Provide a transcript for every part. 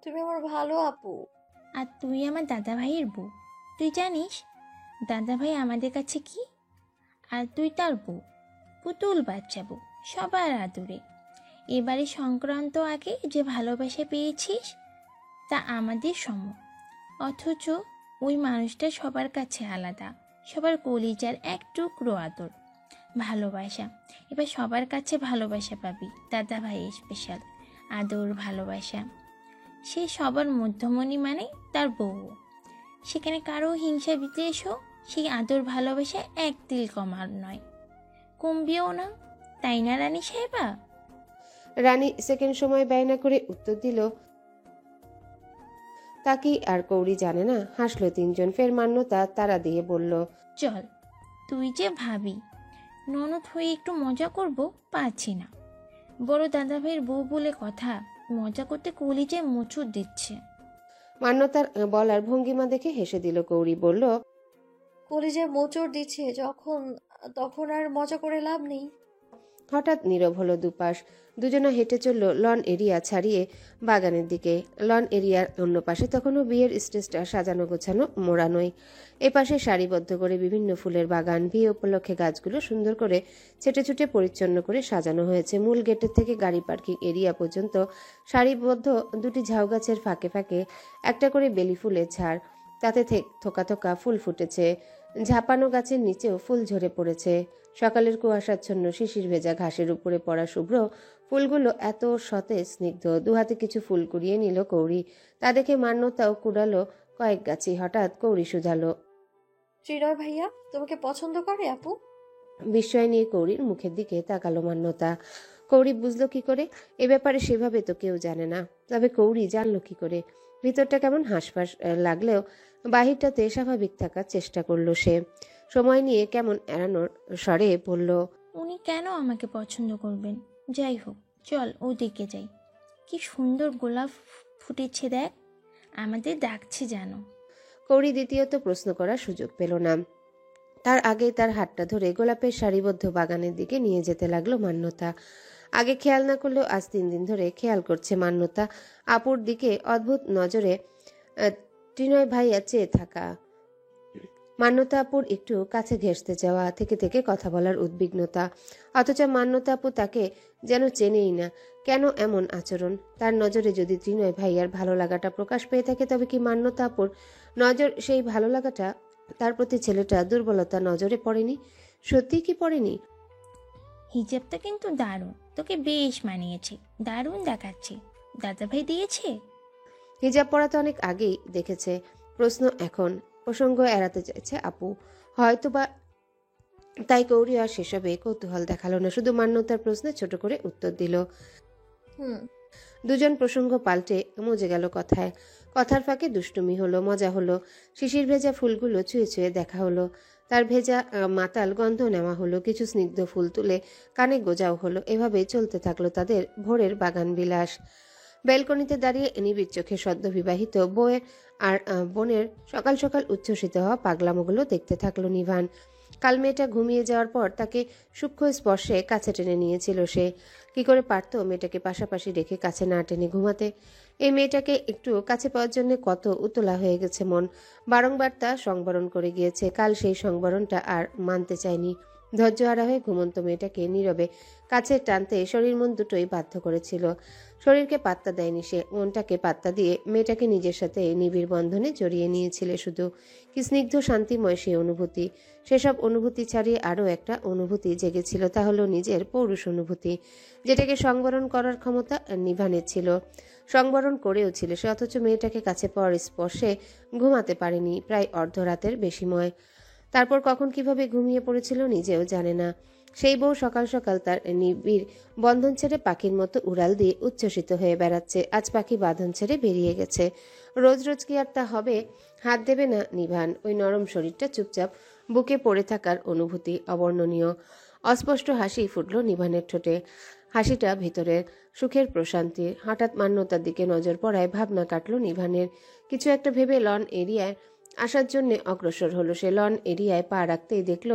তুমি আমার ভালো আপু। আর তুই আমার দাদা ভাইয়ের বউ। তুই জানিস দাদা ভাই আমাদের কাছে কি? আর তুই তার বউ, পুতুল বাচ্চা বউ, সবার আদরে। এবারে সংক্রান্ত আগে যে ভালোবাসা পেয়েছিস তা আমাদের সম, অথচ ওই মানুষটা সবার কাছে আলাদা, সবার কলিজার এক টুকরো আদর ভালোবাসা। এবার সবার কাছে ভালোবাসা পাবি, দাদা ভাই স্পেশাল আদর ভালোবাসা। সে সবার মধ্যমণি মানে তার বউ। সেখানে কারো হিংসা বিদ্বেষও সেই আদর ভালোবাসা এক তিল কমার নয়, কমবেও না। তাই না রানী সাহেবা? রানী সেকেন্ড সময় ব্যয় না করে উত্তর দিল, তা কি আর কৌরি জানে না? হাসলো তিনজন। ফের মান্যতা তারা দিয়ে বলল, চল, তুই যে ভাবি ননদ হয়ে একটু মজা করব, পারছি না। বড় দাদা ভাইয়ের বউ বলে কথা, মজা করতে কলিজায় মোচড় দিচ্ছে। মান্যতার বলার ভঙ্গিমা দেখে হেসে দিল কৌরি। বলল, কলেজে মোচড় দিচ্ছে যখন, তখন আর মজা করে লাভ নেই। হঠাৎ নীরব হলো দুপাশ। দুজনে হেঁটে চলল লন এরিয়া ছাড়িয়ে বাগানের দিকে। লন এরিয়ার অন্য পাশে তখনও বিয়ের স্টেজটা সাজানো গোছানো মোড়ানোই। এপাশে সারিবদ্ধ করে বিভিন্ন ফুলের বাগান, বিয়ে উপলক্ষে গাছগুলো সুন্দর করে ছেটে ছুটে পরিচ্ছন্ন করে সাজানো হয়েছে। মূল গেটের থেকে গাড়ি পার্কিং এরিয়া পর্যন্ত সারিবদ্ধ দুটি ঝাউ গাছের ফাঁকে ফাঁকে একটা করে বেলি ফুলের ঝাড়, তাতে থোকা থোকা ফুল ফুটেছে। ঝাপানো গাছের নিচেও ফুল ঝরে পড়েছে। সকালের কুয়াশাচ্ছন্ন শিশির ভেজা ঘাসের উপরে পড়া শুভ্র ফুলগুলো এত সতেজ স্নিগ্ধ। দুহাতে কিছু ফুল কুড়িয়ে নিল কৌরি। তা দেখে মান্যতাও কুড়ালো কয়েক গাছি। হঠাৎ কৌরি শুধালো, ত্রিনয় ভাইয়া তোমাকে পছন্দ করে আপু? বিস্ময় নিয়ে কৌরির মুখের দিকে তাকালো মান্যতা। কৌরি বুঝলো কি করে? এ ব্যাপারে সেভাবে তো কেউ জানে না। তবে কৌরি জানলো কি করে? ভিতরটা কেমন হাঁসফাঁস লাগলেও বাহিরটাতে স্বাভাবিক থাকার চেষ্টা করলো সে। সময় নিয়ে কেমন এড়ানোর স্বরে বলল, উনি কেন আমাকে পছন্দ করবেন? যাই হোক, চল ওদিকে যাই। কি সুন্দর গোলাপ ফুটেছে দেখ, আমাদের ডাকছে জানো। কৌরি দ্বিতীয়ত প্রশ্ন করার সুযোগ পেল না। তার আগেই তার হাতটা ধরে গোলাপের সারিবদ্ধ বাগানের দিকে নিয়ে যেতে লাগলো মান্যতা। আগে খেয়াল না করলেও আজ 3 দিন ধরে খেয়াল করছে মান্যতা। আপুর দিকে অদ্ভুত নজরে ত্রিনয় ভাইয়া চেয়ে থাকা, মান্যতা আপুর একটু কাছে ঘেঁষতে যাওয়া, থেকে থেকে কথা বলার উদ্বিগ্নতা। অথচ মান্যতা আপু তাকে যেন চেনেই না। কেন এমন আচরণ? তার নজরে যদি ত্রিনয় ভাইয়ার ভালো লাগাটা প্রকাশ পেয়ে থাকে, তবে কি মান্যতা আপুর নজর সেই ভালো লাগাটা তার প্রতি ছেলেটা দুর্বলতা নজরে পড়েনি? সত্যিই কি পড়েনি? হিজাবটা কিন্তু দারুণ, তোকে বেশ মানিয়েছে, দারুণ দেখাচ্ছে। দাদা ভাই দিয়েছে? হিজাব পরা তো অনেক আগেই দেখেছে। প্রশ্ন এখন, প্রসঙ্গ এড়াতে চাইছে আপু। হয়তোবা তাই কৌরি আর সেসবে কৌতূহল দেখালো না, শুধু মান্যতার প্রশ্নে ছোট করে উত্তর দিল। হুম। দুজন প্রসঙ্গ পাল্টে মজে গেল কথায়। কথার ফাঁকে দুষ্টুমি হলো, মজা হলো। শিশির ভেজা ফুলগুলো ছুঁয়ে ছুঁয়ে দেখা হলো। তার ভেজা মাতাল গন্ধ নেওয়া হলো। কিছু স্নিগ্ধ ফুল তুলে কানে গোজাও হলো। এভাবেই চলতে থাকলো তাদের ভোরের বাগান বিলাস। ব্যালকনিতে দাঁড়িয়ে নিবিড় চোখে সদ্য বিবাহিত বউয়ের আর বোনের সকাল সকাল উচ্ছ্বসিত হওয়া পাগলামোগুলো দেখতে থাকলো নিভান। কাল মেয়েটা ঘুমিয়ে যাওয়ার পর তাকে সূক্ষ্ম স্পর্শে কাছে টেনে নিয়েছিল সে। কি করে পারত মেয়েটাকে পাশাপাশি রেখে কাছে না টেনে ঘুমাতে? এই মেয়েটাকে একটু কাছে পাওয়ার জন্য কত উতলা হয়ে গেছে মন। বারংবার তা সংবরণ করে গিয়েছে। কাল সেই সংবরণটা আর মানতে চায়নি। ধৈর্যহারা হয়ে ঘুমন্ত মেয়েটাকে নীরবে কাছে টানতে শরীর মন দুটোই বাধ্য করেছিল। শরীরকে পাত্তা দেয়নি সে, মনটাকে পাত্তা দিয়ে মেয়েটাকে নিজের সাথে নিবিড় বন্ধনে জড়িয়ে নিয়েছিল শুধু। কি স্নিগ্ধ শান্তিময় সেই অনুভূতি। সেসব অনুভূতি ছাড়িয়ে আরও একটা অনুভূতি জেগেছিল, তা হলো নিজের পৌরুষ অনুভূতি, যেটাকে সংবরণ করার ক্ষমতা নিভানের ছিল। সংবরণ করেও ছিল সে, অথচ মেয়েটাকে কাছে পাওয়ার স্পর্শে ঘুমাতে পারেনি প্রায় অর্ধরাতের বেশিময়। তারপর কখন কিভাবে ঘুমিয়ে পড়েছিল নিজেও জানে না। সেই বউ সকাল সকাল তার নিবিড় বন্ধন ছেড়ে পাখির মতো উড়াল দিয়ে উচ্ছ্বসিত হয়ে বেড়াচ্ছে। আজ পাখি বাঁধন ছেড়ে বেরিয়ে গেছে। রোজ রোজ কি আর তা হবে? হাত দেবে না নিভান। ওই নরম শরীরটা চুপচাপ বুকে পড়ে থাকার অনুভূতি অবর্ণনীয়। অস্পষ্ট হাসি ফুটল নিভানের ঠোঁটে। হাসিটা ভিতরের সুখের প্রশান্তির। হঠাৎ মান্যতার দিকে নজর পড়ায় ভাবনা কাটল নিভানের। কিছু একটা ভেবে লন এরিয়ায় আসার জন্য অগ্রসর হলো সে। লন এরিয়ায় পা রাখতেই দেখল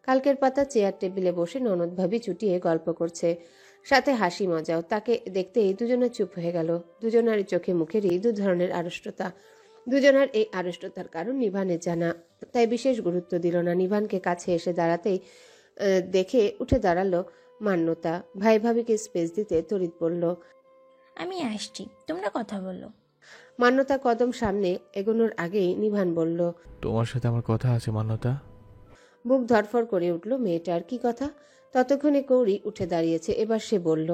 কালকের পাতা চেয়ার টেবিলে বসে ননদ ভাবি চুটিয়ে গল্প করছে। সাথে হাসি মজাও। তাকে দেখতেই দুজনে চুপ হয়ে গেল। দুজনের চোখে মুখেরই দু ধরনের আড়ষ্টতা। দুজনের এই আড়ষ্টতার কারণ নিভানের জানা, তাই বিশেষ গুরুত্ব দিল না। নিভানকে কাছে এসে দাঁড়াতেই দেখে উঠে দাঁড়ালো মান্যতা। ভাই ভাবিকে স্পেস দিতে তড়িৎ বলল, আমি আসছি, তোমরা কথা বলো। মান্যতা কদম সামনে এগোনোর আগেই নিভান বলল, তোমার সাথে আমার কথা আছে মান্যতা। বুক ধরফর করে উঠল মেয়েটার। কি কথা? ততক্ষণে কৌরি উঠে দাঁড়িয়েছে। এবার সে বলল,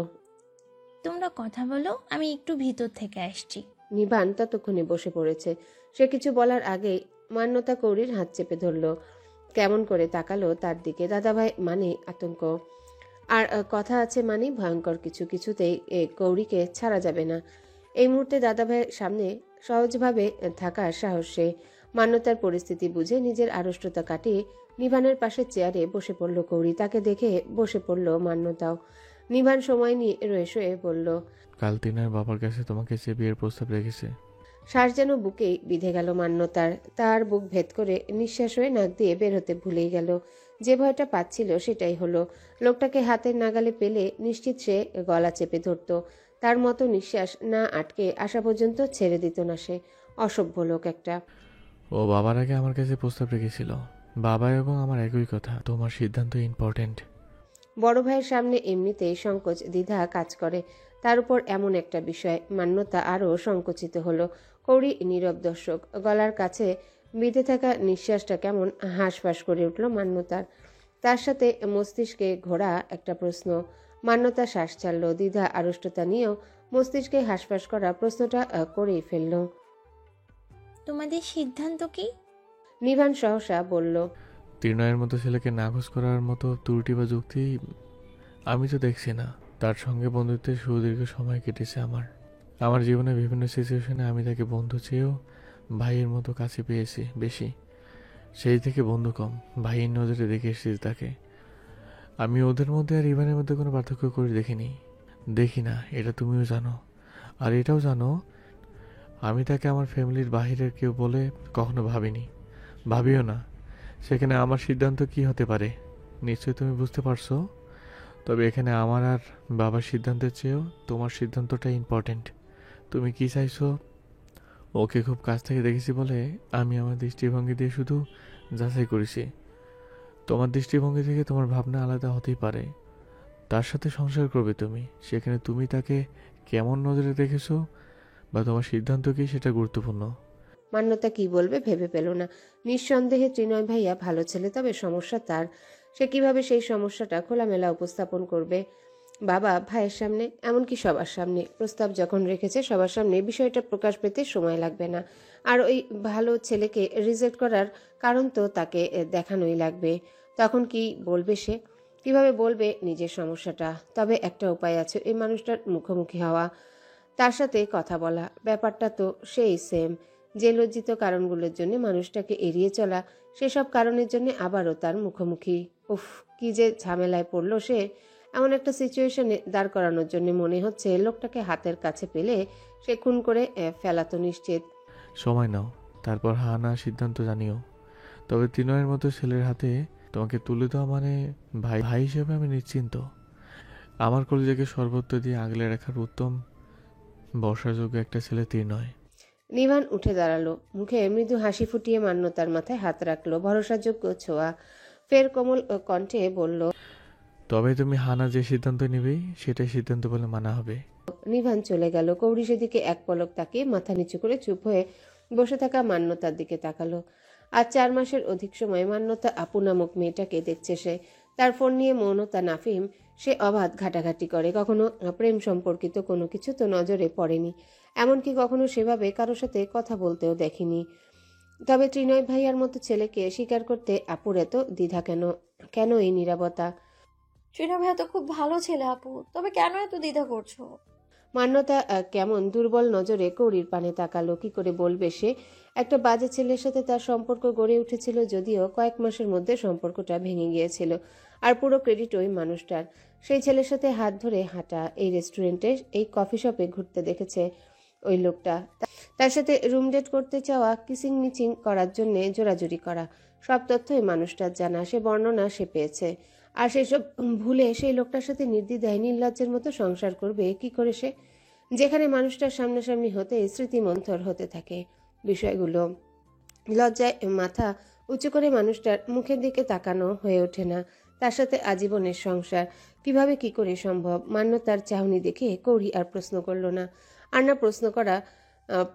তোমরা কথা বলো, আমি একটু ভিতর থেকে আসছি। নিভান ততক্ষণে বসে পড়েছে। সে কিছু বলার আগেই মান্যতা কৌরির হাত চেপে ধরল। কেমন করে তাকালো তার দিকে। দাদাভাই মানে আতঙ্ক, আর কথা আছে মানে ভয়ঙ্কর কিছু। কিছুতেই কৌরিকে ছাড়া যাবে না। এই মুহূর্তে দাদাভাইয়ের সামনে সহজভাবে থাকার সাহস সে। মান্যতার পরিস্থিতি বুঝে নিজের আড়ষ্টতা কাটিয়ে নিভানের পাশে চেয়ারে বসে পড়ল কৌরি। তাকে দেখে বসে পড়ল মান্যতাও। নিভান সময় নিয়ে রয়ে শোয়ে বলল, কাল তিনার বাবার কাছে তোমাকে যে বিয়ের প্রস্তাব রেখেছে। শ্বাস যেন বুকেই বিঁধে গেল মান্যতার। তার বুক ভেদ করে নিঃশ্বাস হয়ে নাক দিয়ে বের হতে ভুলেই গেল। যে ভয়টা পাচ্ছিল সেটাই হলো। লোকটাকে হাতের নাগালে পেলে নিশ্চিত সে গলা চেপে ধরত। তার মতো নিঃশ্বাস না আটকে আসা পর্যন্ত ছেড়ে দিত না সে। অসভ্য লোক একটা। ও বাবার আগে আমার কাছে প্রস্তাব রেখেছিল। বাবা এবং আমার একই কথা, তোমার সিদ্ধান্ত ইম্পর্টেন্ট। বড় ভাইয়ের সামনে এমনিতেই সংকোচ দ্বিধা কাজ করে, তার উপর এমন একটা বিষয়। মান্যতা আরও সংকুচিত হলো। কৌরি নীরব দর্শক। গলার কাছে বিঁধে থাকা নিঃশ্বাসটা কেমন হাঁসফাঁস করে উঠল মান্যতার। তার সাথে মস্তিষ্কে ঘোরা একটা প্রশ্ন। মান্যতা শ্বাস ছাড়ল। দ্বিধা আড়ষ্টতা নিয়েও মস্তিষ্কে হাঁসফাঁস করা প্রশ্নটা করেই ফেলল। তোমাদের সিদ্ধান্ত কি? নিভান সহসা বলল, ত্রিনয়ের মতো ছেলেকে নাকচ করার মতো ত্রুটি বা যুক্তি আমি তো দেখছি না। তার সঙ্গে বন্ধুত্বের সুদীর্ঘ সময় কেটেছে আমার জীবনে বিভিন্ন সিচুয়েশনে আমি তাকে বন্ধু চেয়েও ভাইয়ের মতো কাছে পেয়েছি বেশি। সেই থেকে বন্ধু কম, ভাইয়ের নজরে দেখে এসেছি তাকে। আমি ওদের মধ্যে আর ইভানের মধ্যে কোনো পার্থক্য করে দেখি না, এটা তুমিও জানো। আর এটাও জানো আমি তাকে আমার ফ্যামিলির বাহিরের কেউ বলে কখনো ভাবিও না। সেখানে আমার সিদ্ধান্ত কি হতে পারে নিশ্চয়ই তুমি বুঝতে পারছো। তবে এখানে আমার আর বাবার সিদ্ধান্তের চেয়েও তোমার সিদ্ধান্তটা ইম্পর্টেন্ট। তুমি কি চাইছো? ওকে খুব কাছ থেকে দেখেছি বলে আমি আমার দৃষ্টিভঙ্গি দিয়ে শুধু যাচাই করেছি। তোমার দৃষ্টিভঙ্গি থেকে তোমার ভাবনা আলাদা হতেই পারে। তার সাথে সংসার করবে তুমি, সেখানে তুমি তাকে কেমন নজরে দেখেছো বা তোমার সিদ্ধান্ত কি সেটা গুরুত্বপূর্ণ। মান্যতা কি বলবে ভেবে পেল না। নিঃসন্দেহে ত্রিনয় ভাইয়া ভালো ছেলে, তবে সমস্যা তার। সে কিভাবে সেই সমস্যাটা খোলামেলা উপস্থাপন করবে বাবা ভাইয়ের সামনে, এমনকি সবার সামনে? প্রস্তাব যখন রেখেছে সবার সামনে, বিষয়টা প্রকাশ পেতে সময় লাগবে না। আর ওই ভালো ছেলেকে রিজেক্ট করার কারণ তো তাকে দেখানোই লাগবে। তখন কি বলবে সে? কিভাবে বলবে নিজের সমস্যাটা? তবে একটা উপায় আছে, এই মানুষটার মুখোমুখি হওয়া, তার সাথে কথা বলা। ব্যাপারটা তো সেই সেম। যে লজ্জিত কারণগুলোর জন্য মানুষটাকে এড়িয়ে চলা, সেসব কারণের জন্য আবারও তার মুখোমুখি। উফ, কি যে ঝামেলায় পড়ল সে। এমন একটা সিচুয়েশনে দাঁড় করানোর জন্য মনে হচ্ছে লোকটাকে হাতের কাছে পেলে সে খুন করে ফেলাতো নিশ্চিত। সময় নাও, তারপর হা না সিদ্ধান্ত জানিও। তবে ত্রিনয়ের মতো ছেলের হাতে তোমাকে তুলে দেওয়া মানে ভাই হিসেবে আমি নিশ্চিন্ত। আমার কলিজাকে সর্বত্র দিয়ে আগলে রাখার উত্তম বর্ষাযোগ্য একটা ছেলে ত্রিনয়। নিভান উঠে দাঁড়ালো। মুখে মৃদু হাসি ফুটিয়ে মান্যতার মাথায় হাত রাখলো। ভরসাযোগ্য ছোঁয়া। ফের কোমল কণ্ঠে বলল, তবে তুমি হানা যে সিদ্ধান্ত নিবে সেটাই সিদ্ধান্ত বলে মানা হবে। নিভান চলে গেল। কৌরি সেদিকে এক পলক তাকিয়ে মাথা নিচু করে চুপ হয়ে বসে থাকা মান্যতার দিকে তাকালো। আজ 4 মাসের অধিক সময় মান্যতা আপু নামক মেয়েটাকে দেখছে সে। তার ফোন নিয়ে মৌনতা নাফিম সে অবাধ ঘাটাঘাটি করে। কখনো প্রেম সম্পর্কিত কোনো কিছু তো নজরে পড়েনি, এমনকি কখনো সেভাবে কারোর সাথে কথা বলতেও দেখেনি। তবে ত্রিনয় ভাইয়ার মতো ছেলেকে স্বীকার করতে আপুর এত দ্বিধা কেন? কেন এই নীরবতা? ত্রিনয় ভাইয়া তো খুব ভালো ছেলে আপু, তবে কেন এত দ্বিধা করছো? মান্যতা কেমন দুর্বল নজরে কৌরির পানে তাকালো। কি করে বলবে সে? একটা বাজে ছেলের সাথে তার সম্পর্ক গড়ে উঠেছিল, যদিও কয়েক মাসের মধ্যে সম্পর্কটা ভেঙে গিয়েছিল। আর পুরো ক্রেডিট ওই মানুষটার। সেই ছেলের সাথে হাত ধরে হাঁটা, এই রেস্টুরেন্টে, এই কফি শপে ঘুরতে দেখেছে ওই লোকটা। তার সাথে রুম ডেট করতে চাওয়া, কিসিং মিচিং করার জন্য জোরাজুরি করা, সব তথ্যই মানুষটার জানা। সে বর্ণনা সে পেয়েছে। আর সেসব ভুলে সেই লোকটার সাথে নির্দ্বিধায় নির্লজ্জের মতো সংসার করবে কি করে সে, যেখানে মানুষটার সামনাসামনি হতে স্মৃতিমন্থর হতে থাকে বিষয়গুলো। লজ্জায় মাথা উঁচু করে মানুষটার মুখের দিকে তাকানো হয়ে ওঠে না। তার সাথে আজীবনের সংসার কিভাবে কি করে সম্ভব? মান্যতার চাহনি দেখে কৌরি আর প্রশ্ন করল না, আর না প্রশ্ন করা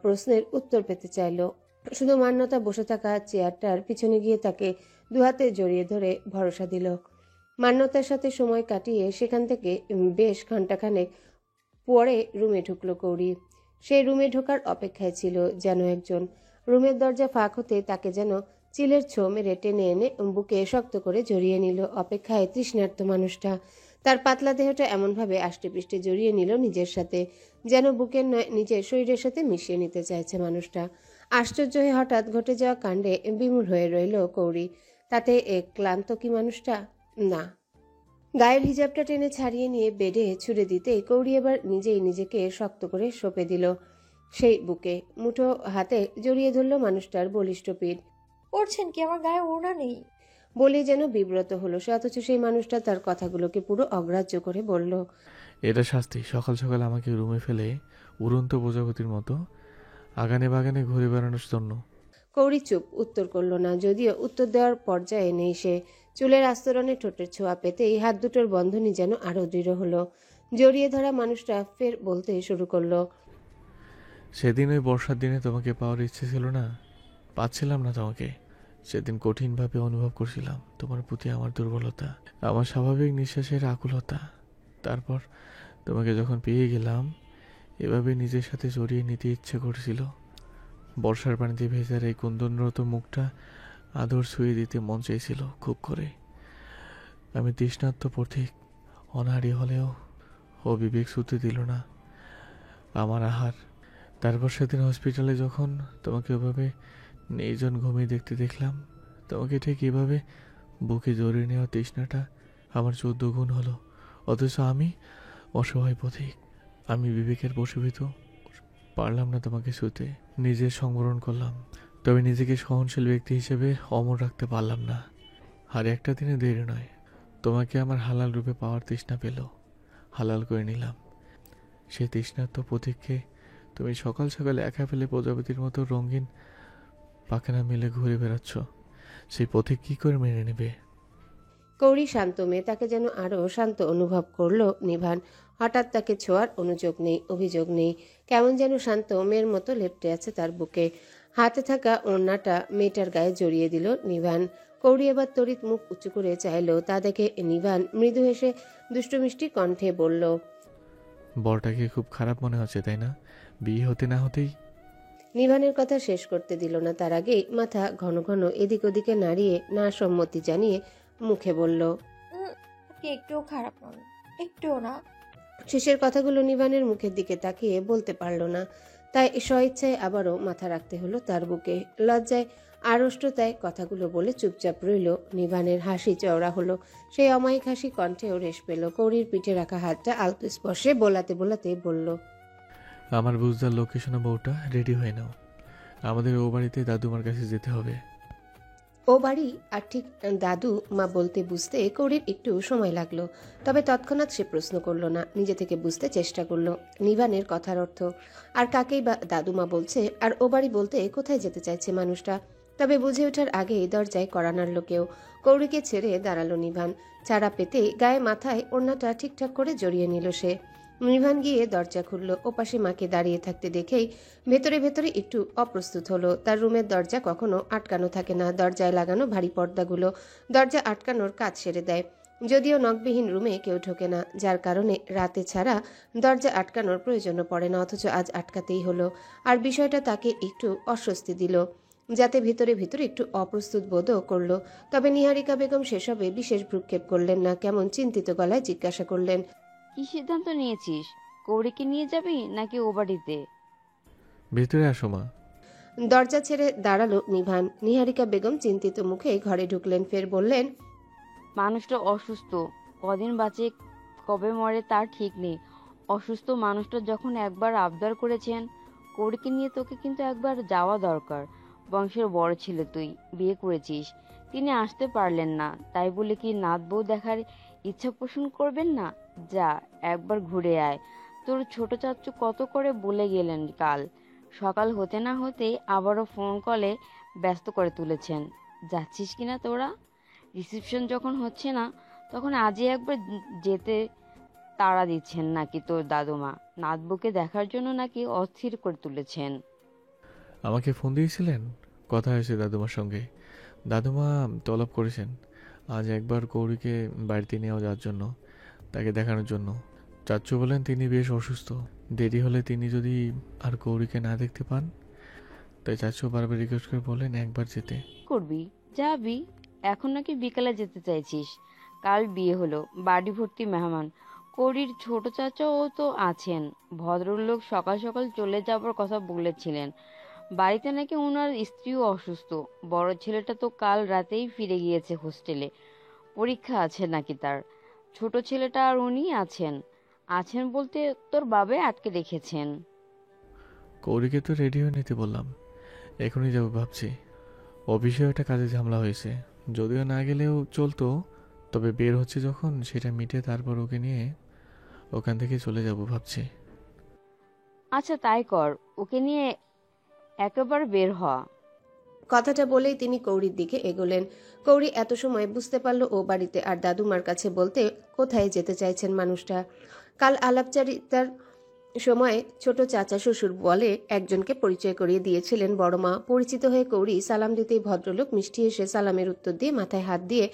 প্রশ্নের উত্তর পেতে চাইল। শুধু মান্যতা বসে থাকা চেয়ারটার পিছনে গিয়ে তাকে দুহাতে জড়িয়ে ধরে ভরসা দিল। মান্যতার সাথে সময় কাটিয়ে সেখান থেকে বেশ ঘণ্টাখানেক পরে রুমে ঢুকলো কৌরি। সে রুমে ঢোকার অপেক্ষায় ছিল যেন একজন। রুমের দরজা ফাঁক হতে তাকে যেন চিলের ছো মেরে টেনে এনে বুকে শক্ত করে জড়িয়ে নিল অপেক্ষায় তৃষ্ণার্ত মানুষটা। তার পাতলা দেহটা এমনভাবে আষ্টেপৃষ্টে জড়িয়ে নিল নিজের সাথে, যেন বুকের নয় নিজের শরীরের সাথে মিশিয়ে নিতে চাইছে মানুষটা। আশ্চর্য হয়ে হঠাৎ ঘটে যাওয়া কাণ্ডে বিমূঢ় হয়ে রইল কৌরি। তাতে ক্লান্ত কি মানুষটা? না। গায়ের হিজাবটা টেনে ছাড়িয়ে নিয়ে বেডে ছুড়ে দিতে কৌরি এবার নিজেই নিজেকে শক্ত করে সঁপে দিল সেই বুকে। মুঠো হাতে জড়িয়ে ধরল মানুষটার বলিষ্ঠ পিঠ। করছেন কি? আমার গায়ে ওড়না নেই। বলে যেন বিব্রত হলো সে, অথচ সেই মানুষটা তার কথাগুলোকে পুরো অগ্রাহ্য করে বলল, এটা শাস্তি। সকাল সকাল আমাকে রুমে ফেলে উড়ন্ত প্রজাপতির মতো আগানে বাগানে ঘুরে বেড়ানোর জন্য। কৌরি চুপ, উত্তর করল না। যদিও উত্তর দেওয়ার পর্যায়ে নেই সে। চুলের আস্তরণে ঠোঁটের ছোঁয়া পেতেই হাত দুটোর বন্ধনই যেন আরো দৃঢ় হলো। জড়িয়ে ধরা মানুষটা ফের বলতে শুরু করলো, সেদিন ওই বর্ষার দিনে তোমাকে পাওয়ার ইচ্ছে ছিল না, পাচ্ছিলাম না তোমাকে। সেদিন কঠিনভাবে অনুভব করছিলাম তোমার প্রতি আমার দুর্বলতা, আমার স্বাভাবিক নিঃশ্বাসের আকুলতা। তারপর তোমাকে যখন পেয়ে গেলাম, এভাবে নিজের সাথে জড়িয়ে নিতে ইচ্ছে করছিল। বর্ষার পানিতে ভেজার এই কুন্দনরত মুখটা আদর ছুঁয়ে দিতে মন চাইছিল খুব করে। আমি তৃষ্ণার্ত পথিক, অনাহারি হলেও ও বিবেক শুতে দিল না আমার আহার। তারপর সেদিন হসপিটালে যখন তোমাকে ওভাবে নির্জন ঘুমিয়ে দেখতে দেখলাম, তোমাকে ঠিক এভাবে বুকে জড়িয়ে নেওয়া তৃষ্ণাটা আমার 14 গুণ হলো। অথচ আমি অসহায় পথিক, আমি বিবেকের বশীভূত, পারলাম না তোমাকে ছুঁতে। নিজের সংবরণ করলাম, তবে নিজেকে সহনশীল ব্যক্তি হিসেবে অমর রাখতে পারলাম না। আর একটা দিনে দেরি নয়, তোমাকে আমার হালাল রূপে পাওয়ার তৃষ্ণা পেল, হালাল করে নিলাম। সে তৃষ্ণার্ত পথিককে তুমি সকাল সকালে একা ফেলে প্রজাপতির মতো রঙিন পাখানা মেলে ঘুরে বেড়াচ্ছ। সেই পথিক কি করে মেনে নেবে? কৌরি শান্ত মেয়ে, তাকে যেন আরো শান্ত অনুভব করলো নিভান। হঠাৎ তাকে ছোঁয়ার অনুযোগ নেই, অভিযোগ নেই। কেমন যেন শান্ত মেয়ের মতো লেপ্টে আছে তার বুকে। হাতে থাকা ওড়নাটা মেয়েটার গায়ে জড়িয়ে দিল নিভান। কৌরি এবার তড়িৎ মুখ উঁচু করে চাইল। তা দেখে নিভান মৃদু হেসে দুষ্টুমিষ্টি কণ্ঠে বলল, বরটাকে খুব খারাপ মনে হচ্ছে তাই না? বিয়ে হতে না হতেই। নিভানের কথা শেষ করতে দিল না, তার আগেই মাথা ঘন ঘন এদিক ওদিকে নাড়িয়ে না সম্মতি জানিয়ে মুখে বলল, আপনি একটুও খারাপ নন, একটুও না। শেষের কথাগুলো নিভানের মুখের দিকে তাকিয়ে বলতে পারল না, তাই স্বইচ্ছায় আবারও মাথা রাখতে হলো তার বুকে। লজ্জায় আড়ষ্টতায় কথাগুলো বলে চুপচাপ রইল নিভানের। হাসি চওড়া হলো, সেই অমায়িক হাসি কণ্ঠেও রেশ পেল। কৌরির পিঠে রাখা হাতটা আলতো স্পর্শে বোলাতে বোলাতে বলল, আমার বুঝদার লোকেশনে বউটা রেডি হয়ে নাও, আমাদের ও বাড়িতে দাদুমার কাছে যেতে হবে। ও বাড়ি? আর ঠিক দাদু মা বলতে বুঝতে কৌরির একটু সময় লাগলো। তবে তৎক্ষণাৎ সে প্রশ্ন করলো না, নিজে থেকে বুঝতে চেষ্টা করলো নিভানের কথার অর্থ। আর কাকেই বা দাদুমা বলছে, আর ও বাড়ি বলতে কোথায় যেতে চাইছে মানুষটা। তবে বুঝে ওঠার আগেই দরজায় কড়া নাড়ল কেউ। কৌরিকে ছেড়ে দাঁড়ালো নিভান। ছাড়া পেতে গায়ে মাথায় ওড়নাটা ঠিকঠাক করে জড়িয়ে নিল সে। নিভান গিয়ে দরজা খুলল। ওপাশে মাকে দাঁড়িয়ে থাকতে দেখেই ভেতরে ভেতরে একটু অপ্রস্তুত হলো। তার রুমের দরজা কখনো আটকানো থাকে না, দরজায় লাগানো ভারী পর্দাগুলো দরজা আটকানোর কাজ সেরে দেয়। যদিও নখবিহীন রুমে কেউ ঢোকে না, যার কারণে রাতে ছাড়া দরজা আটকানোর প্রয়োজনও পড়ে না, অথচ আজ আটকাতেই হলো। আর বিষয়টা তাকে একটু অস্বস্তি দিল, যাতে ভিতরে ভিতরে একটু অপ্রস্তুত বোধও করলো। তবে নিহারিকা বেগম সেসবে বিশেষ ভ্রুক্ষেপ করলেন না, কেমন চিন্তিত গলায় জিজ্ঞাসা করলেন, কি সিদ্ধান্ত নিয়েছিস? কৌরিকে নিয়ে যাবি নাকি ও বাড়িতে? ভেতরে আসো মা। দরজা ছেড়ে দাঁড়ালো নিভান। নিহারিকা বেগম চিন্তিত মুখে ঘরে ঢুকলেন, ফের বললেন, মানুষটা অসুস্থ, কদিন বাঁচে কবে মরে তার ঠিক নেই। অসুস্থ মানুষটা যখন একবার আবদার করেছেন কৌরিকে নিয়ে, তোকে কিন্তু একবার যাওয়া দরকার। বংশের বড় ছেলে তুই, বিয়ে করেছিস, তিনি আসতে পারলেন না, তাই বলে কি নাত বউ দেখার ইচ্ছা পোষণ করবেন না? যা, একবার ঘুরে আয়। তোর ছোট চাচ্চু কত করে বলে গেলেন কাল। সকাল হতে না হতেই আবারও ফোন কলে ব্যস্ত করে তুলেছেন। যাচ্ছিস কিনা তোরা? রিসেপশন যখন হচ্ছে না, তখন আজই একবার যেতে তাড়া দিচ্ছেন নাকি তোর দাদুমা? নাতবুকে দেখার জন্য নাকি অস্থির করে তুলেছেন। আমাকে ফোন দিয়েছিলেন? কথা হয়েছে দাদুমার সঙ্গে। দাদুমা তলব করেছেন আজ একবার গৌরীকে বাড়িতে নিয়ে যাওয়ার জন্য, তাকে দেখানোর জন্য। চাচ্চু বলেন তিনি বেশ অসুস্থ, দেরি হলে তিনি যদি আর গৌরীকে না দেখতে পান, তাই চাচ্চু বারবার রিকোয়েস্ট করে বলেন একবার যেতে। করবি, যাবি। এখন নাকি বিকালে যেতে চাইছিস? কাল বিয়ে হলো, বাড়ি ভর্তি মেহমান। করির ছোট চাচাও তো আছেন। ভদ্রলোক সকাল সকাল চলে যাবার কথা বলেছিলেন। বাড়িতে নাকি ওনার স্ত্রীও অসুস্থ। বড় ছেলেটা তো কাল রাতেই ফিরে গিয়েছে হোস্টেলে। পরীক্ষা আছে নাকি তার। ছোট ছেলেটা আর উনি আছেন। আছেন বলতে তোর বাবাই আটকে রেখেছেন। গৌরীকে তো রেডি হয়ে নিতে বললাম, এখনই যাবো ভাবছি। অফিসেও একটা কাজে ঝামেলা হয়েছে, যদিও না গেলেও চলতো, তবে বের হচ্ছে যখন সেটা মিটে তারপর ওকে নিয়ে ওখান থেকে চলে যাব ভাবছি। আচ্ছা তাই কর, ওকে নিয়ে একেবারে বের হ। কথাটা বলেই তিনি কৌরির দিকে এগোলেন। কৌরি এত সময় বুঝতে পারল ও বাড়িতে আর দাদুমার কাছে বলতে কোথায় যেতে চাইছেন মানুষটা। কাল আলাপচারিতার সময় ছোট চাচা শ্বশুর বলে একজনকে পরিচয় করিয়ে দিয়েছিলেন বড় মা। পরিচিত হয়ে কৌরি সালাম দিতেই ভদ্রলোক মিষ্টি এসে সালামের উত্তর দিয়ে মাথায় হাত দিয়ে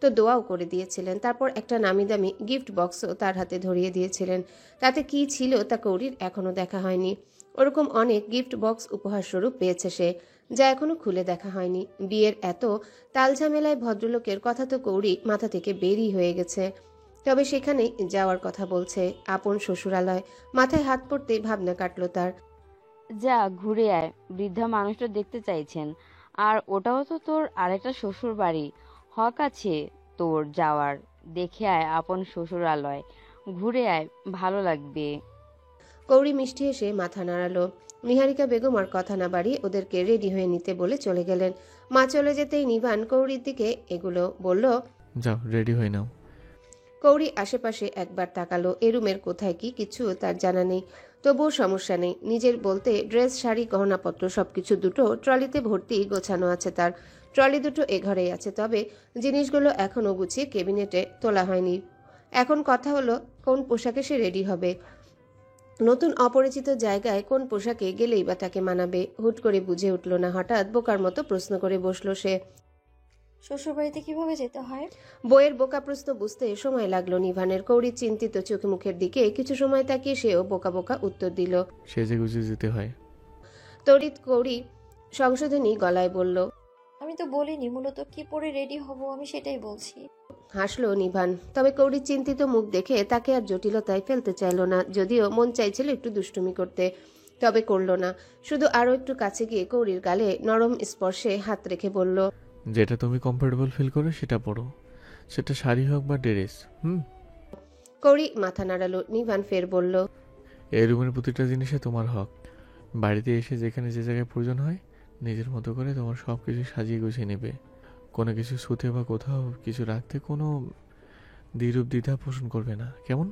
তো দোয়াও করে দিয়েছিলেন। তারপর একটা নামি দামি গিফট বক্সও তার হাতে ধরিয়ে দিয়েছিলেন। তাতে কি ছিল তা কৌরির এখনো দেখা হয়নি। ওরকম অনেক গিফট বক্স উপহার স্বরূপ পেয়েছে সে, যা এখনো খুলে দেখা হয়নি। বিয়ের এত তালঝামেলায় ভদ্রলোকের কথা তো কৌরি মাথা থেকে বেরই হয়ে গেছে। তবে সেখানে যাওয়ার কথা বলছে, আপন শ্বশুরালয়। মাথায় হাত পড়তে ভাবনা কাটল তার। যা, ঘুরে আয়। বৃদ্ধা মানুষটা দেখতে চাইছেন। আর ওটাও তো তোর আরেকটা শ্বশুর বাড়ি। হক আছে তোর যাওয়ার। দেখে আয় আপন শ্বশুরালয়। ঘুরে আয়, ভালো লাগবে। কৌরি মিষ্টি এসে মাথা নাড়ালো। নিহারিকা বেগম আর কথা না বাড়িয়ে ওদেরকে রেডি হয়ে নিতে বলে চলে গেলেন। মা চলে যেতেই নিভান কৌরির দিকে এগুলো বলল, যাও রেডি হয়ে নাও। কৌরি আশেপাশে একবার তাকালো। এ রুমের কোথায় কি কিছু তার জানা নেই, তবুও সমস্যা নেই। নিজের বলতে ড্রেস, শাড়ি, গহনাপত্র সবকিছু দুটো ট্রলিতে ভর্তি গোছানো আছে তার। ট্রলি দুটো এ ঘরেই আছে, তবে জিনিসগুলো এখনো গুছিয়ে কেবিনেটে তোলা হয়নি। এখন কথা হলো কোন পোশাকে সে রেডি হবে। নতুন অপরিচিত জায়গায় কোন পোশাকে গেলেই বা তাকে মানাবে। হুট করে বুঝে উঠল না, হঠাৎ বোকার মতো প্রশ্ন করে বসলো সে। শ্বশুরবাড়িতে কিভাবে যেতে হয়? বইয়ের বোকা প্রশ্ন বুঝতে সময় লাগলো নিভানের। কৌরির চিন্তিত চোখে মুখের দিকে কিছু সময় তাকিয়ে সেও বোকা বোকা উত্তর দিল। সেজে গুজে যেতে হয়। তড়িৎ কৌরি সংশোধনী গলায় বলল। আমি তো বলিনি মূলত কি পরে রেডি হব, আমি সেটাই বলছি। হাসলো নিভান। তবে কৌরির চিন্তিত মুখ দেখে তাকে আর জটিলতায় ফেলতে চাইল না, যদিও মন চাইছিল একটু দুষ্টুমি করতে, তবে করল না। শুধু আরো একটু কাছে গিয়ে কৌরির গালে নরম স্পর্শে হাত রেখে বলল, যেটা তুমি কমফোর্টেবল ফিল করো সেটা পরো, সেটা শাড়ি হোক বা ড্রেস। কৌরি মাথা নাড়ালো। নিভান ফের বলল, এই রুমের প্রতিটা জিনিসে তোমার হক। বাড়িতে এসে যেখানে যে জায়গায় প্রয়োজন হয় নিজের মতো করে তোমার সব কিছু সাজিয়ে গুছিয়ে নেবে। কোনো কিছু ছুঁতে বা কোথাও কিছু রাখতে কোনো দ্বিরূপ দ্বিধা পোষণ করবে না, কেমন?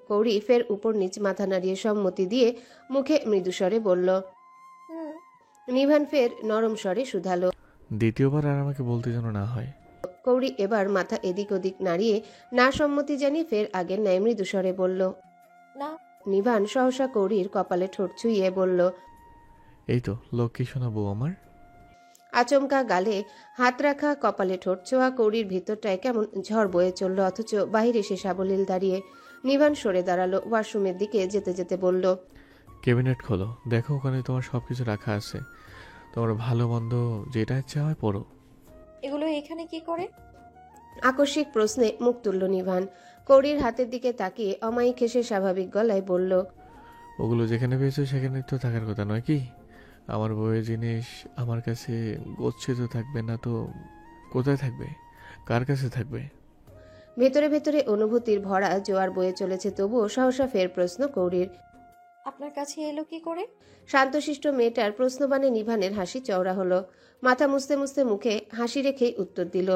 কৌরি ফের উপর নিচ মাথা নাড়িয়ে সম্মতি দিয়ে মুখে মৃদুস্বরে বলল। হুম। নিভান ফের নরম স্বরে শুধালো। দ্বিতীয়বার আর আমাকে বলতে যেন না হয়। কৌরি এবার মাথা এদিক ওদিক নাড়িয়ে না সম্মতি জানিয়ে ফের আগের ন্যায় মৃদুস্বরে বলল। না। নিভান সহসা কৌরির কপালে ঠোঁট ছুঁয়ে বলল, এই তো লক্ষ্মী শোনা বউ আমার। আচমকা গালে হাত রাখা, কপালে ঠোঁট ছোঁয়া কৌরির ভিতরটায় কেমন ঝড় বয়ে চলল, অথচ বাহিরে সে সাবলীল দাঁড়িয়ে। নিভান সরে দাঁড়ালো, ওয়াশরুমের দিকে যেতে যেতে বলল, ক্যাবিনেট খোলো, দেখো ওখানে তোমার সব কিছু রাখা আছে। তোমার ভালো মন্দ যেটা ইচ্ছা হয় পড়ো। এগুলো এখানে কি করে? আকস্মিক প্রশ্নে মুখ তুলল নিভান। কৌরির হাতের দিকে তাকিয়ে অমায়িক হেসে স্বাভাবিক গলায় বলল, ওগুলো যেখানে পেয়েছো সেখানে তো থাকার কথা নয় কি? আমার বউয়ের জিনিস আমার কাছে গচ্ছিত থাকবে না তো কোথায় থাকবে, কার কাছে থাকবে? ভেতরে ভেতরে অনুভূতির ভরা জোয়ার বয়ে চলেছে, তবুও সহসা ফের প্রশ্ন কৌরির। আপনার কাছে এলো কি করে? শান্তশিষ্ট মেয়েটার প্রশ্নবাণে নিভানের হাসি চওড়া হলো। মাথা মুছতে মুছতে মুখে হাসি রেখেই উত্তর দিল।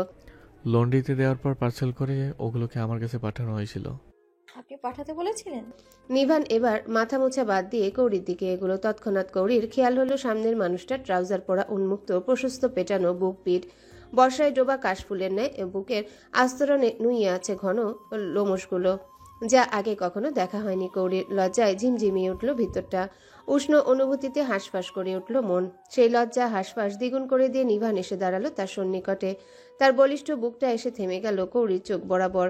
লন্ড্রিতে দেওয়ার পর পার্সেল করে ওগুলোকে আমার কাছে পাঠানো হয়েছিল। আপনি পাঠাতে বলেছিলেন? নিভান এবার মাথা মোছা বাদ দিয়ে কৌড়ির দিকে এগুলো। তৎক্ষণাৎ কৌড়ির খেয়াল হলো সামনের মানুষটা ট্রাউজার পরা, উন্মুক্ত, প্রশস্ত পেটানো বুক পিঠ, বর্ষায় ডোবা কাশফুলের ন্যায় বুকের আস্তরণে নুইয়ে আছে ঘন লোমশগুলো, যা আগে কখনো দেখা হয়নি কৌড়ির। লজ্জায় ঝিমঝিমিয়ে উঠল ভিতরটা, উষ্ণ অনুভূতিতে হাঁসফাঁস করে উঠল মন। সেই লজ্জা হাঁসফাঁস দ্বিগুণ করে দিয়ে নিভান এসে দাঁড়ালো তার সন্নিকটে। তার বলিষ্ঠ বুকটা এসে থেমে গেল কৌড়ির চোখ বরাবর।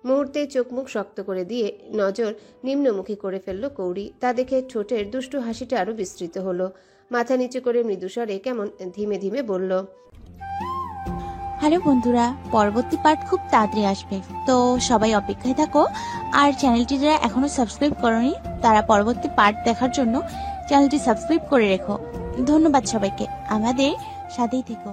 মুহূর্তে চোখ মুখ শক্ত করে দিয়ে নজর নিম্নমুখী করে ফেলল কৌড়ি। তা দেখে ঠোঁটের দুষ্টু হাসিটা আরো বিস্তৃত হলো। মাথা নিচু করে মৃদুস্বরে কেমন ধীমে ধীমে বলল, হ্যালো বন্ধুরা, পরবর্তী পার্ট খুব তাড়াতাড়ি আসবে, তো সবাই অপেক্ষায় থাকো। আর চ্যানেলটি যারা এখনো সাবস্ক্রাইব করোনি তারা পরবর্তী পার্ট দেখার জন্য চ্যানেলটি সাবস্ক্রাইব করে রেখো। ধন্যবাদ সবাইকে, আমাদের সাথেই থেকো।